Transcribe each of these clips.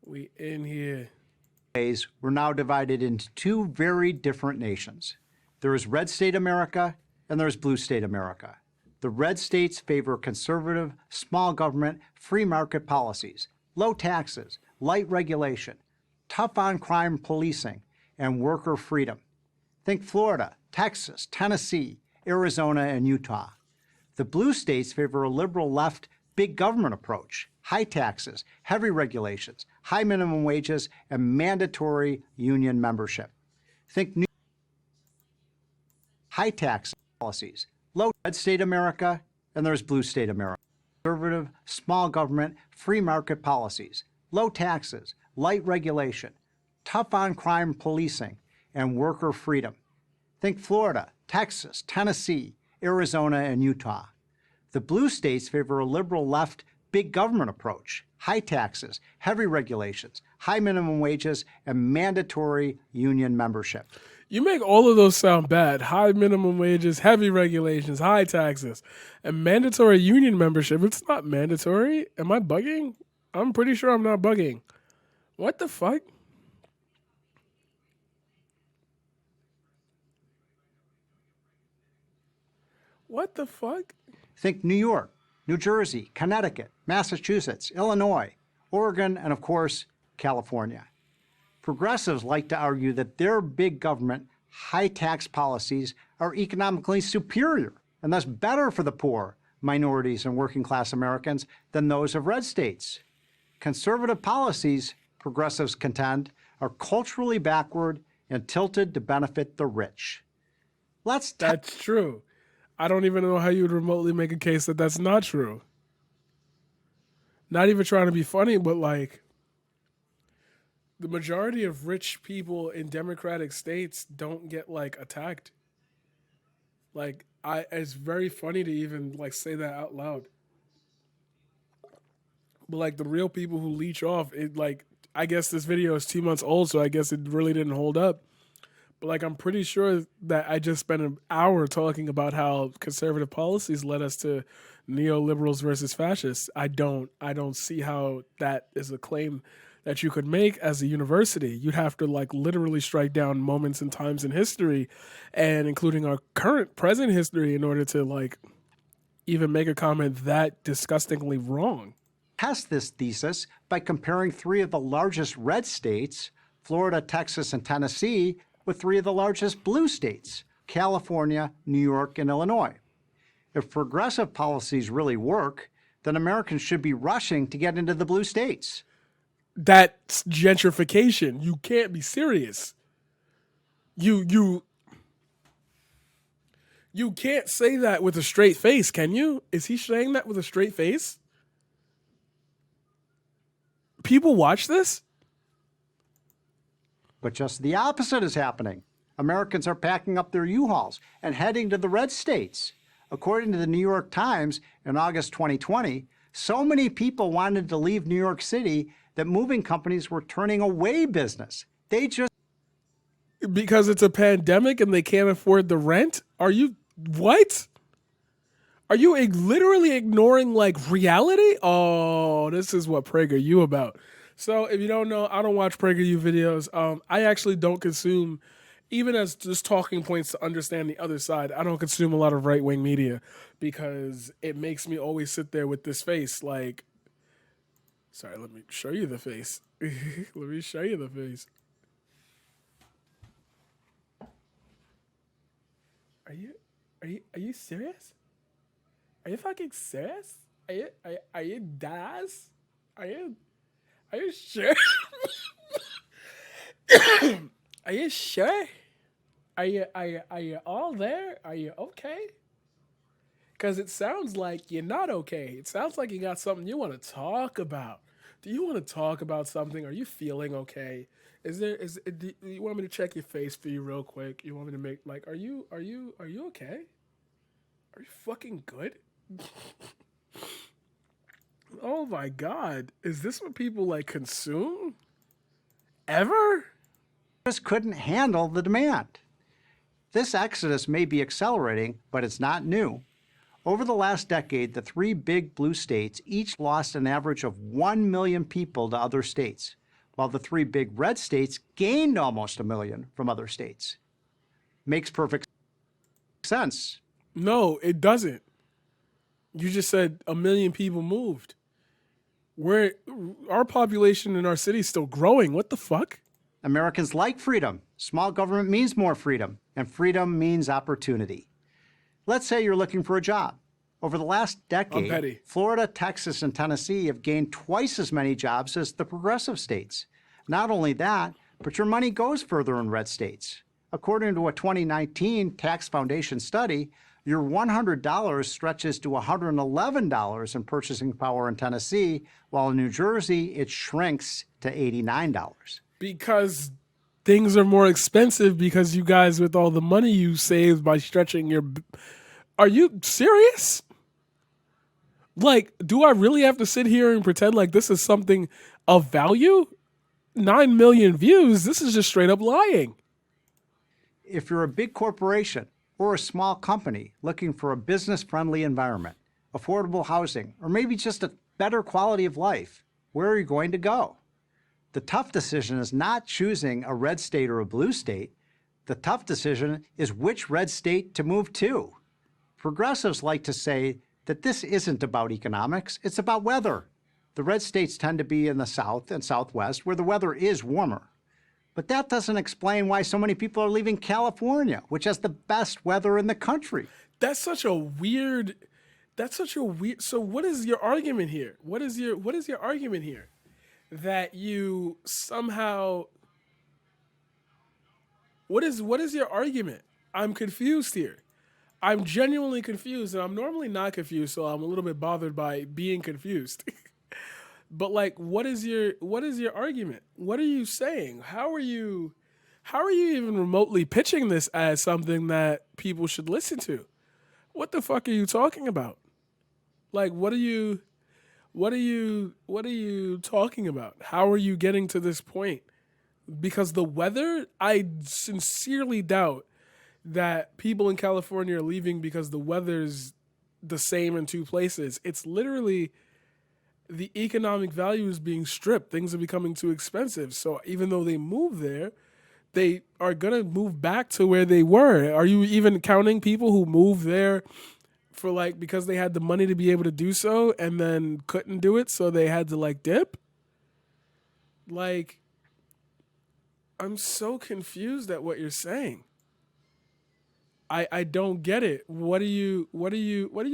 We in here. We're now divided into two very different nations. There is red state America and there's blue state America. The red states favor conservative, small government, free market policies, low taxes, light regulation, tough on crime policing, and worker freedom. Think Florida, Texas, Tennessee, Arizona, and Utah. The blue states favor a liberal left, big government approach, high taxes, heavy regulations, high minimum wages, and mandatory union membership. Think high tax policies, low red state America, and there's blue state America. Conservative, small government, free market policies, low taxes, light regulation, tough on crime policing, and worker freedom. Think Florida, Texas, Tennessee, Arizona, and Utah. The blue states favor a liberal left, big government approach, high taxes, heavy regulations, high minimum wages, and mandatory union membership. You make all of those sound bad. High minimum wages, heavy regulations, high taxes, and mandatory union membership. It's not mandatory. Am I bugging? I'm pretty sure I'm not bugging. What the fuck? What the fuck? Think New York, New Jersey, Connecticut, Massachusetts, Illinois, Oregon, and of course, California. Progressives like to argue that their big government, high tax policies are economically superior and thus better for the poor, minorities, and working class Americans than those of red states. Conservative policies, progressives contend, are culturally backward and tilted to benefit the rich. That's true. I don't even know how you would remotely make a case that that's not true. Not even trying to be funny, but like, the majority of rich people in democratic states don't get like attacked. Like, it's very funny to even like say that out loud. But like the real people who leech off, it like, I guess this video is 2 months old, so I guess it really didn't hold up. But like, I'm pretty sure that I just spent an hour talking about how conservative policies led us to neoliberals versus fascists. I don't see how that is a claim that you could make as a university. You'd have to like literally strike down moments and times in history, and including our current present history, in order to like even make a comment that disgustingly wrong. Test this thesis by comparing three of the largest red states, Florida, Texas, and Tennessee, with three of the largest blue states, California, New York, and Illinois. If progressive policies really work, then Americans should be rushing to get into the blue states. That's gentrification. You can't be serious. You can't say that with a straight face, can you? Is he saying that with a straight face? People watch this? But just the opposite is happening. Americans are packing up their U-Hauls and heading to the red states. According to the New York Times, in August 2020, so many people wanted to leave New York City that moving companies were turning away business. Because it's a pandemic and they can't afford the rent? What? Are you literally ignoring like reality? Oh, this is what PragerU about. So if you don't know, I don't watch PragerU videos. I actually don't consume, even as just talking points to understand the other side, I don't consume a lot of right-wing media because it makes me always sit there with this face like, sorry, let me show you the face. Let me show you the face. Are you serious? Are you fucking serious? Are you Daz? Are you sure? Are you sure? Are you all there? Are you okay? Because it sounds like you're not okay. It sounds like you got something you want to talk about. Do you want to talk about something? Are you feeling okay? Do you want me to check your face for you real quick? You want me to make like, are you okay? Are you fucking good? Oh my God. Is this what people like consume? Ever? Just couldn't handle the demand. This exodus may be accelerating, but it's not new. Over the last decade, the three big blue states each lost an average of 1 million people to other states. while the three big red states gained almost 1 million from other states. Makes perfect sense. No, it doesn't. You just said 1 million people moved. We're our population in our city is still growing. What the fuck? Americans like freedom. Small government means more freedom, and freedom means opportunity. Let's say you're looking for a job. Over the last I'm decade, petty. Florida, Texas, and Tennessee have gained twice as many jobs as the progressive states. Not only that, but your money goes further in red states. According to a 2019 Tax Foundation study, your $100 stretches to $111 in purchasing power in Tennessee, while in New Jersey, it shrinks to $89. Because things are more expensive because you guys with all the money you saved by stretching your Are you serious? Like, do I really have to sit here and pretend like this is something of value? 9 million views, this is just straight up lying. If you're a big corporation or a small company looking for a business-friendly environment, affordable housing, or maybe just a better quality of life, where are you going to go? The tough decision is not choosing a red state or a blue state. The tough decision is which red state to move to. Progressives like to say that this isn't about economics, it's about weather. The red states tend to be in the south and southwest where the weather is warmer. But that doesn't explain why so many people are leaving California, which has the best weather in the country. That's such a weird so what is your argument here? What is your argument here? That you somehow what is your argument? I'm confused here. I'm genuinely confused, and I'm normally not confused, so I'm a little bit bothered by being confused. But like, what is your argument? What are you saying? How are you even remotely pitching this as something that people should listen to? What the fuck are you talking about? Like, what are you talking about? How are you getting to this point? Because the weather, I sincerely doubt that people in California are leaving because the weather's the same in two places. It's literally the economic value is being stripped. Things are becoming too expensive. So even though they move there, they are going to move back to where they were. Are you even counting people who moved there for like because they had the money to be able to do so and then couldn't do it, so they had to like dip? Like, I'm so confused at what you're saying. I don't get it. What are you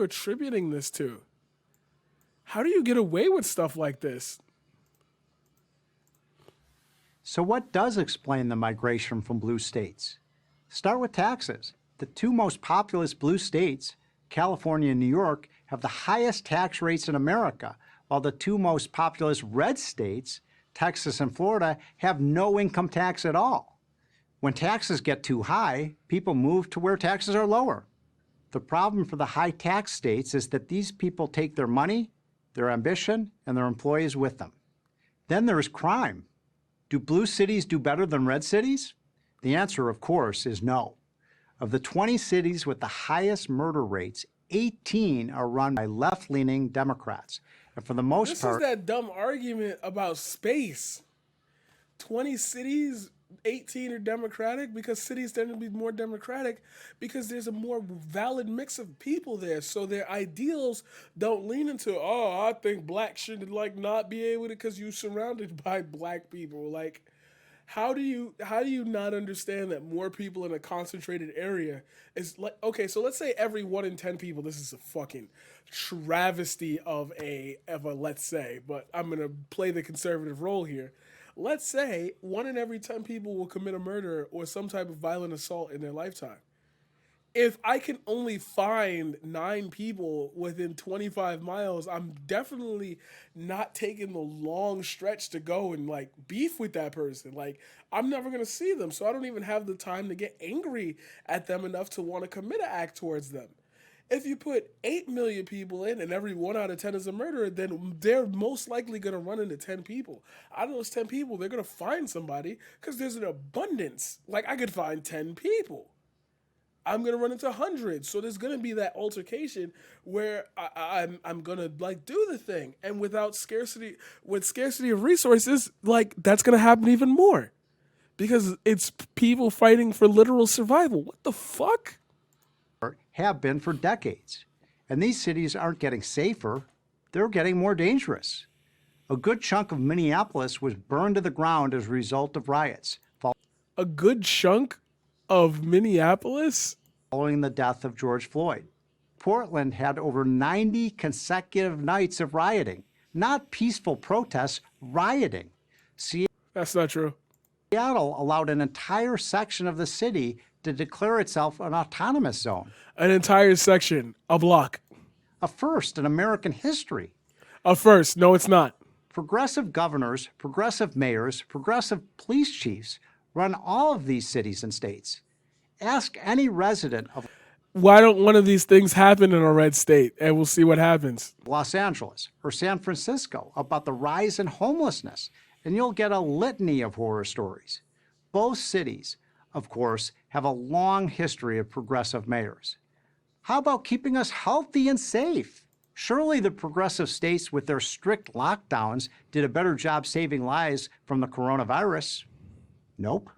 attributing this to? How do you get away with stuff like this? So what does explain the migration from blue states? Start with taxes. The two most populous blue states, California and New York, have the highest tax rates in America, while the two most populous red states, Texas and Florida, have no income tax at all. When taxes get too high, people move to where taxes are lower. The problem for the high tax states is that these people take their money, their ambition, and their employees with them. Then there's crime. Do blue cities do better than red cities? The answer, of course, is no. Of the 20 cities with the highest murder rates, 18 are run by left-leaning Democrats. And for the most part, This is that dumb argument about space. 20 cities, 18 are Democratic because cities tend to be more Democratic because there's a more valid mix of people there. So their ideals don't lean into, oh, I think black should like not be able to because you're surrounded by black people. Like, how do you not understand that more people in a concentrated area is like, okay, so let's say every 1 in 10 people, this is a fucking travesty of a let's say, but I'm gonna play the conservative role here. Let's say 1 in every 10 people will commit a murder or some type of violent assault in their lifetime. If I can only find 9 people within 25 miles, I'm definitely not taking the long stretch to go and like beef with that person. Like, I'm never going to see them. So I don't even have the time to get angry at them enough to want to commit an act towards them. If you put 8 million people in and every 1 out of 10 is a murderer, then they're most likely going to run into 10 people. Out of those 10 people, they're going to find somebody because there's an abundance. Like, I could find 10 people. I'm gonna run into hundreds. So there's gonna be that altercation where I'm gonna like do the thing, and with scarcity of resources, like that's gonna happen even more because it's people fighting for literal survival. What the fuck? Have been for decades. And these cities aren't getting safer, they're getting more dangerous. A good chunk of Minneapolis was burned to the ground as a result of riots A good chunk of Minneapolis? following the death of George Floyd. Portland had over 90 consecutive nights of rioting, not peaceful protests, rioting. That's not true. Seattle allowed an entire section of the city to declare itself an autonomous zone, An entire section, a block. a first in American history. A first. No, it's not. Progressive governors, progressive mayors, progressive police chiefs run all of these cities and states. Ask any resident of Why don't one of these things happen in a red state and we'll see what happens? Los Angeles or San Francisco about the rise in homelessness, and you'll get a litany of horror stories. Both cities, of course, have a long history of progressive mayors. How about keeping us healthy and safe? Surely the progressive states with their strict lockdowns did a better job saving lives from the coronavirus. Nope.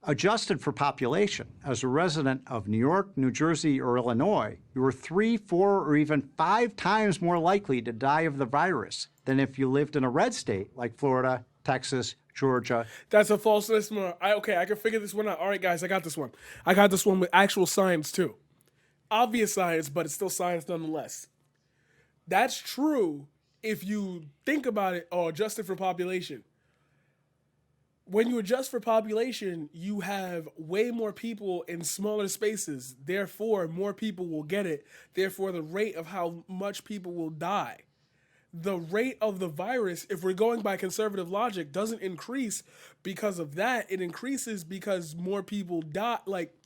Adjusted for population, as a resident of New York, New Jersey, or Illinois, you are 3, 4, or even 5 times more likely to die of the virus than if you lived in a red state like Florida, Texas, Georgia. That's a false estimate. Okay, I can figure this one out. All right, guys, I got this one. I got this one with actual science, too. Obvious science, but it's still science nonetheless. That's true if you think about it or adjust it for population. When you adjust for population, you have way more people in smaller spaces. Therefore, more people will get it. Therefore, the rate of how much people will die. The rate of the virus, if we're going by conservative logic, doesn't increase because of that. It increases because more people die. Like,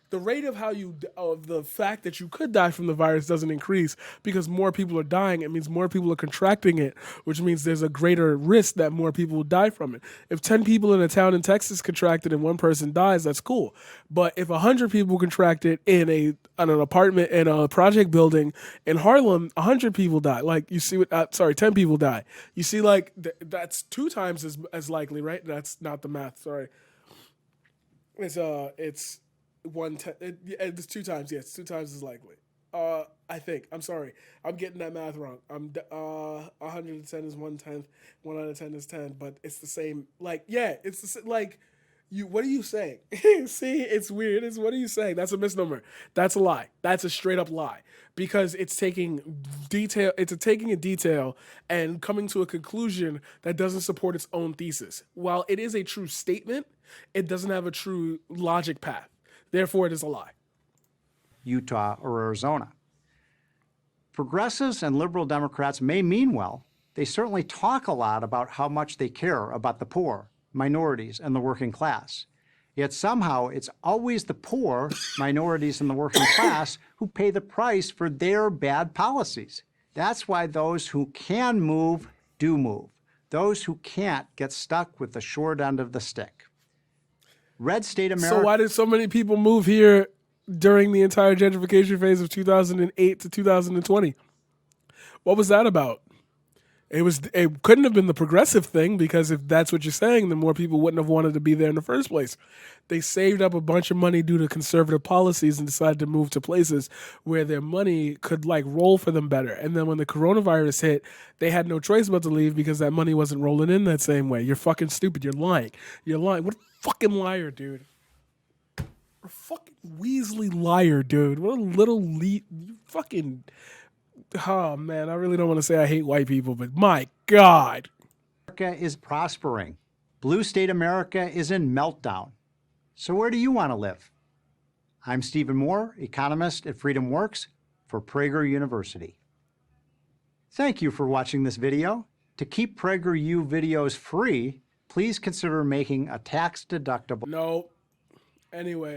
the rate of the fact that you could die from the virus doesn't increase because more people are dying. It means more people are contracting it, which means there's a greater risk that more people will die from it. If 10 people in a town in Texas contract it and one person dies, that's cool. But if 100 people contract it in an apartment in a project building in Harlem, 100 people die. Like, you see 10 people die. You see, like, that's 2 times as likely, right? That's not the math. Sorry. It's 2 times. Yes, 2 times as likely. I think. I'm sorry. I'm getting that math wrong. 110 is 1/10. 1 out of 10 is 10. But it's the same. Like, yeah, it's the same. Like, what are you saying? See, it's weird. What are you saying? That's a misnomer. That's a lie. That's a straight up lie. Because it's taking a detail and coming to a conclusion that doesn't support its own thesis. While it is a true statement, it doesn't have a true logic path. Therefore, it is a lie. Utah, or Arizona. Progressives and liberal Democrats may mean well. They certainly talk a lot about how much they care about the poor, minorities, and the working class. Yet somehow it's always the poor, minorities, and the working class who pay the price for their bad policies. That's why those who can move do move. Those who can't get stuck with the short end of the stick. Red state America. So why did so many people move here during the entire gentrification phase of 2008 to 2020? What was that about? It couldn't have been the progressive thing, because if that's what you're saying, then more people wouldn't have wanted to be there in the first place. They saved up a bunch of money due to conservative policies and decided to move to places where their money could like roll for them better. And then when the coronavirus hit, they had no choice but to leave because that money wasn't rolling in that same way. You're fucking stupid. You're lying. What a fucking liar, dude. You're a fucking Weasley liar, dude. What a little you fucking... Oh, man, I really don't want to say I hate white people, but my God. America is prospering. Blue state America is in meltdown. So where do you want to live? I'm Stephen Moore, economist at Freedom Works for Prager University. Thank you for watching this video. To keep PragerU videos free, please consider making a tax-deductible... No. Anyway.